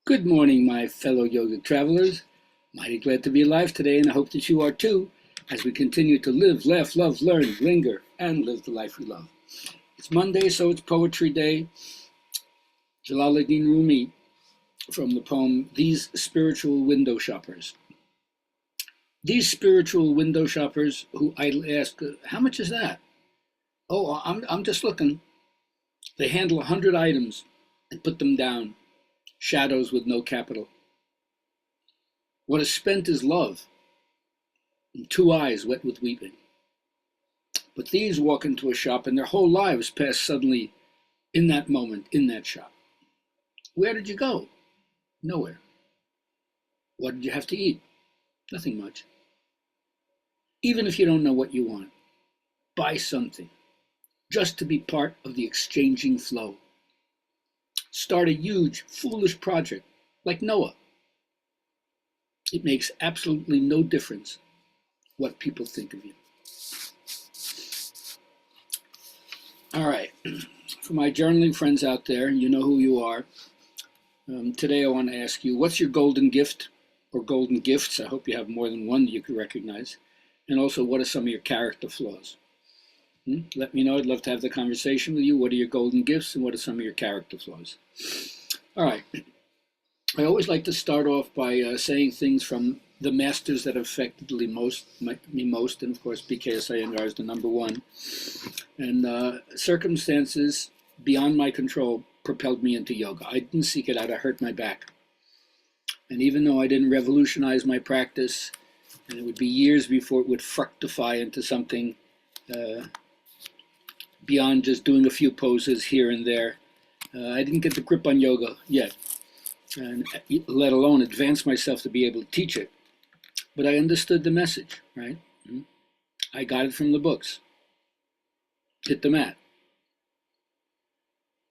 Good morning, my fellow yoga travelers. Mighty glad to be alive today, and I hope that you are too, as we continue to live, laugh, love, learn, linger, and live the life we love. It's Monday, so it's Poetry Day. Jalaluddin Rumi from the poem These Spiritual Window Shoppers. These spiritual window shoppers who idly ask, how much is that? Oh, I'm just looking. They handle 100 items and put them down, shadows with no capital. What is spent is love, and 2 eyes wet with weeping. But these walk into a shop and their whole lives pass suddenly in that moment, in that shop. Where did you go? Nowhere. What did you have to eat? Nothing much. Even if you don't know what you want, buy something, just to be part of the exchanging flow. Start a huge, foolish project, like Noah. It makes absolutely no difference what people think of you. All right, for my journaling friends out there, you know who you are. Today I want to ask you, what's your golden gift or golden gifts? I hope you have more than one that you could recognize. And also, what are some of your character flaws? Let me know. I'd love to have the conversation with you. What are your golden gifts and what are some of your character flaws? All right. I always like to start off by saying things from the masters that have affected me most, and of course, BKS Iyengar is the number one. And circumstances beyond my control propelled me into yoga. I didn't seek it out. I hurt my back. And even though I didn't revolutionize my practice, and it would be years before it would fructify into something beyond just doing a few poses here and there, I didn't get the grip on yoga yet, and let alone advance myself to be able to teach it. But I understood the message, right? I got it from the books. Hit the mat.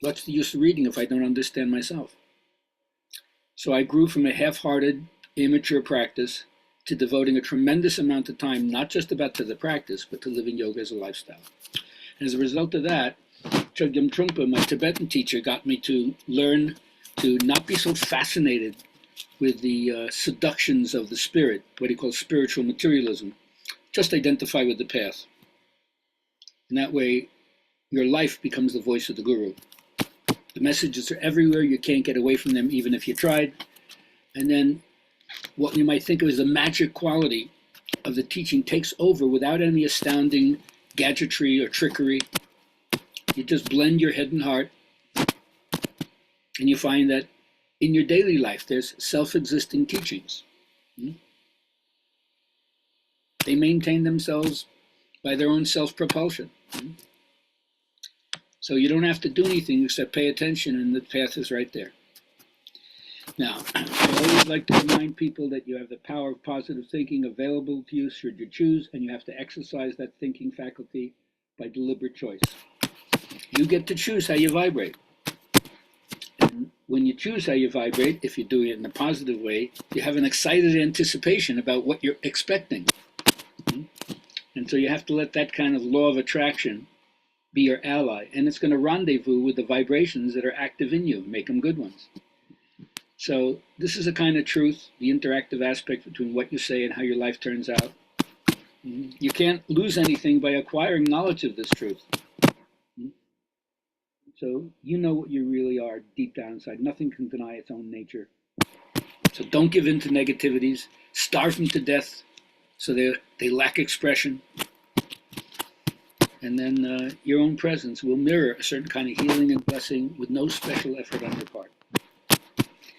What's the use of reading if I don't understand myself? So I grew from a half-hearted, immature practice to devoting a tremendous amount of time, not just about to the practice, but to living yoga as a lifestyle. And as a result of that, Chogyam Trungpa, my Tibetan teacher, got me to learn to not be so fascinated with the seductions of the spirit, what he calls spiritual materialism. Just identify with the path. And that way, your life becomes the voice of the guru. The messages are everywhere. You can't get away from them, even if you tried. And then what you might think of as the magic quality of the teaching takes over without any astounding gadgetry or trickery. You just blend your head and heart, and you find that in your daily life, there's self-existing teachings. They maintain themselves by their own self-propulsion. So you don't have to do anything except pay attention, and the path is right there. Now, I always like to remind people that you have the power of positive thinking available to you should you choose, and you have to exercise that thinking faculty by deliberate choice. You get to choose how you vibrate. And when you choose how you vibrate, if you do it in a positive way, you have an excited anticipation about what you're expecting. And so you have to let that kind of law of attraction be your ally, and it's going to rendezvous with the vibrations that are active in you, make them good ones. So this is a kind of truth, the interactive aspect between what you say and how your life turns out. You can't lose anything by acquiring knowledge of this truth. So you know what you really are deep down inside. Nothing can deny its own nature. So don't give in to negativities. Starve them to death so they lack expression. And then your own presence will mirror a certain kind of healing and blessing with no special effort on your part.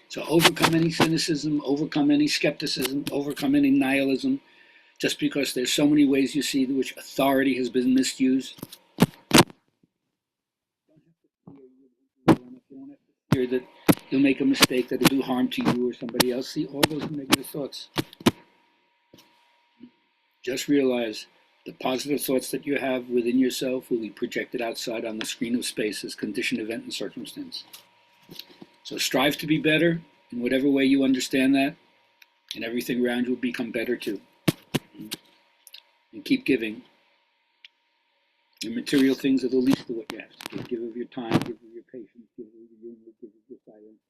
So overcome any cynicism, overcome any skepticism, overcome any nihilism, just because there's so many ways you see in which authority has been misused. You don't have to fear that you'll make a mistake that'll do harm to you or somebody else. See all those negative thoughts. Just realize the positive thoughts that you have within yourself will be projected outside on the screen of space as conditioned event and circumstance. So strive to be better in whatever way you understand that, and everything around you will become better too. And keep giving. The material things are the least of what you have to give. Give of your time, give of your patience, give of your humor, give of your silence.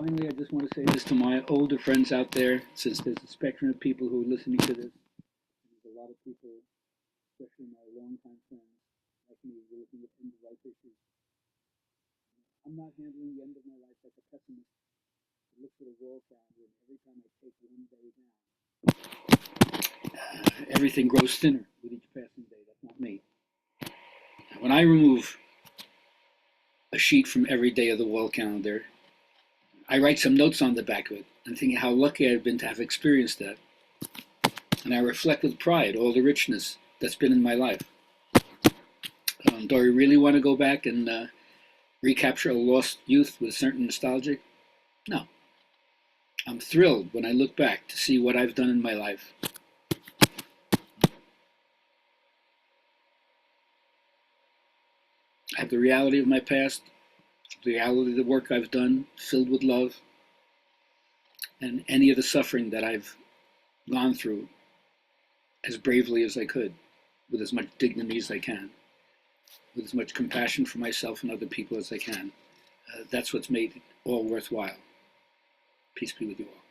finally, I just want to say this to my older friends out there, since there's a spectrum of people who are listening to this. There's a lot of people, especially my longtime friends, like me, who are looking at end of life issues. I'm not handling the end of my life like a pessimist who looks at a wall calendar and every time I take one day down, everything grows thinner with each passing day. That's not me. When I remove a sheet from every day of the wall calendar, I write some notes on the back of it and thinking how lucky I've been to have experienced that. And I reflect with pride all the richness that's been in my life. Do I really want to go back and recapture a lost youth with certain nostalgia? No. I'm thrilled when I look back to see what I've done in my life. I have the reality of my past, the reality of the work I've done, filled with love, and any of the suffering that I've gone through as bravely as I could, with as much dignity as I can, with as much compassion for myself and other people as I can. That's what's made it all worthwhile. Peace be with you all.